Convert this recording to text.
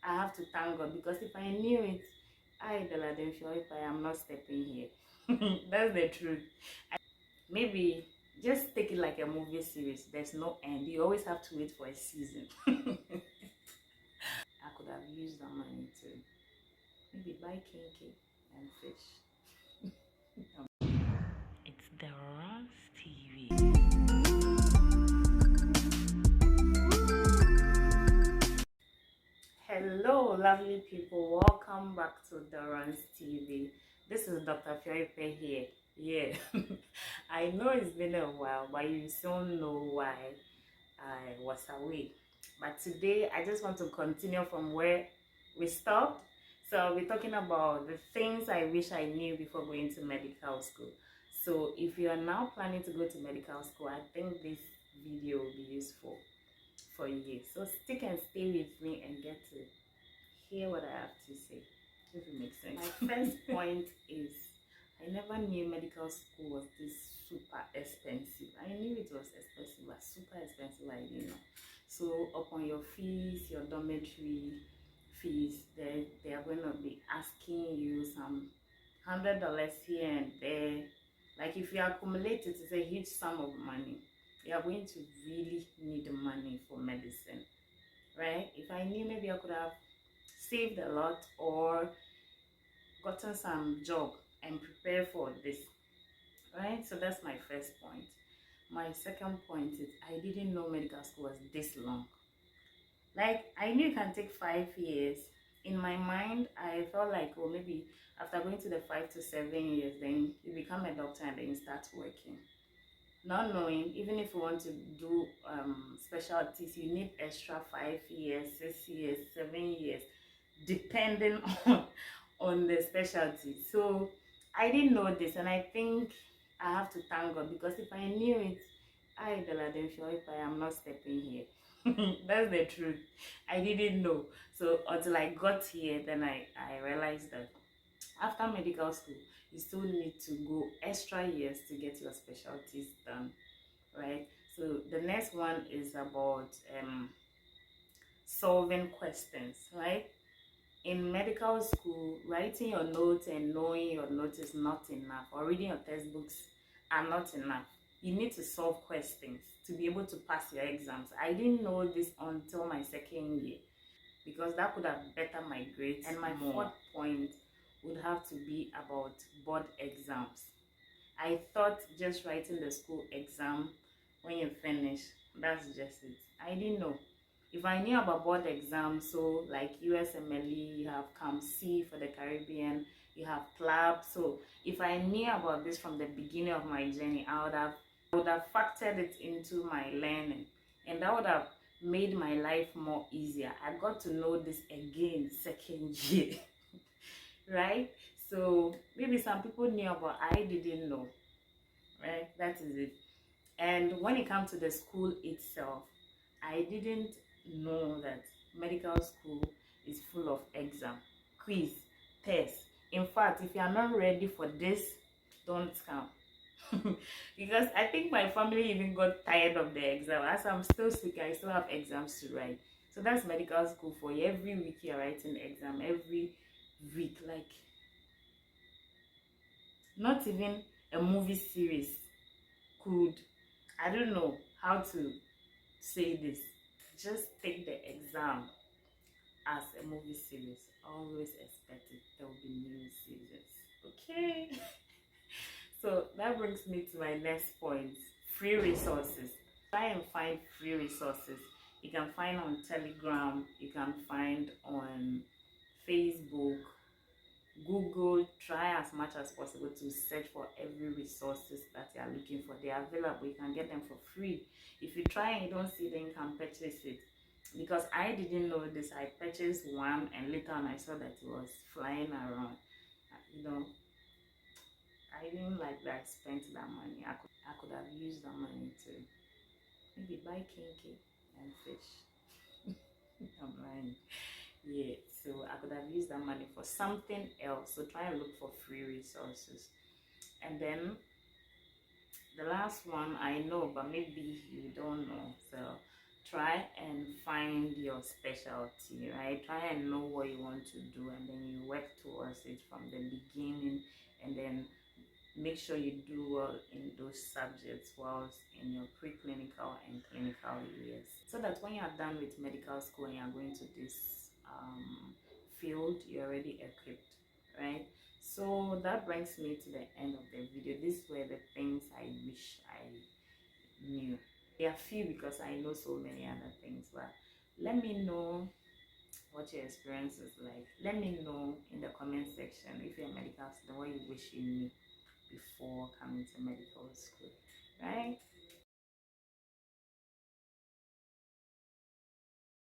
I have to thank God, because if I knew it, I, Deladem if I am not stepping here. That's the truth. Maybe just take it like a movie series. There's no end. You always have to wait for a season. I could have used that money to maybe buy kinky and fish. It's the Runs TV. Hello, lovely people. Welcome back to the Runs TV. This is Dr. Fioipe here. Yeah, I know it's been a while, but you soon know why I was away. But today, I just want to continue from where we stopped. So I'll be talking about the things I wish I knew before going to medical school. So if you are now planning to go to medical school, I think this video will be useful for you. So stick and stay with me and get to hear what I have to say, if it makes sense. My first point is I never knew medical school was this super expensive. I knew it was expensive, but super expensive I didn't know. So upon your fees, your dormitory fees, they are going to be asking you some $100 here and there. Like if you accumulate it, it's a huge sum of money. You are going to really need money for medicine, right? If I knew, maybe I could have saved a lot or gotten some job and prepared for this, right? So that's my first point. My second point is I didn't know medical school was this long. Like, I knew it can take 5 years. In my mind, I felt like, oh, maybe after going to the 5 to 7 years, then you become a doctor and then you start working. Not knowing, even if you want to do specialties, you need extra 5 years, 6 years, 7 years, depending on the specialty. So I didn't know this, and I think I have to thank God, because if I knew it, I, Deladem if I am not stepping here. That's the truth. I didn't know. So until I got here, then I realized that after medical school, you still need to go extra years to get your specialties done, right? So the next one is about solving questions, right? In medical school, writing your notes and knowing your notes is not enough, or reading your textbooks are not enough. You need to solve questions to be able to pass your exams. I didn't know this until my second year, because that could have bettered my grades. And my fourth point would have to be about board exams. I thought just writing the school exam when you finish, that's just it. I didn't know. If I knew about board exams, so like USMLE, you have CAMC for the Caribbean, you have CLAB. So if I knew about this from the beginning of my journey, I would have factored it into my learning, and that would have made my life more easier. I got to know this again second year. Right? So maybe some people knew, but I didn't know, right? That is it. And when it comes to the school itself, I didn't know that medical school is full of exam, quiz, tests. In fact, if you are not ready for this, don't come. Because I think my family even got tired of the exam. As I'm still sick, I still have exams to write. So that's medical school for you. Every week you're writing exam. Every week, like, not even a movie series could, I don't know how to say this, just take the exam as a movie series. Always expect it, there will be new seasons. Okay. So that brings me to my next point: free resources. Try and find free resources. You can find on Telegram, you can find on Facebook, Google. Try as much as possible to search for every resources that you are looking for. They are available. You can get them for free. If you try and you don't see them, you can purchase it. Because I didn't know this, I purchased one, and later on I saw that it was flying around. You know, I didn't like that I spent that money. I could have used that money to maybe buy kinky and fish. I'm lying. Yeah, so I could have used that money for something else. So try and look for free resources. And then the last one I know, but maybe you don't know. So try and find your specialty, right? Try and know what you want to do, and then you work towards it from the beginning, and then make sure you do well in those subjects whilst in your preclinical and clinical years, so that when you are done with medical school and you are going to this field, you're already equipped, right? So that brings me to the end of the video. These were the things I wish I knew. There are few because I know so many other things, but let me know what your experience is like. Let me know in the comment section if you're a medical student what you wish you knew before coming to medical school, right?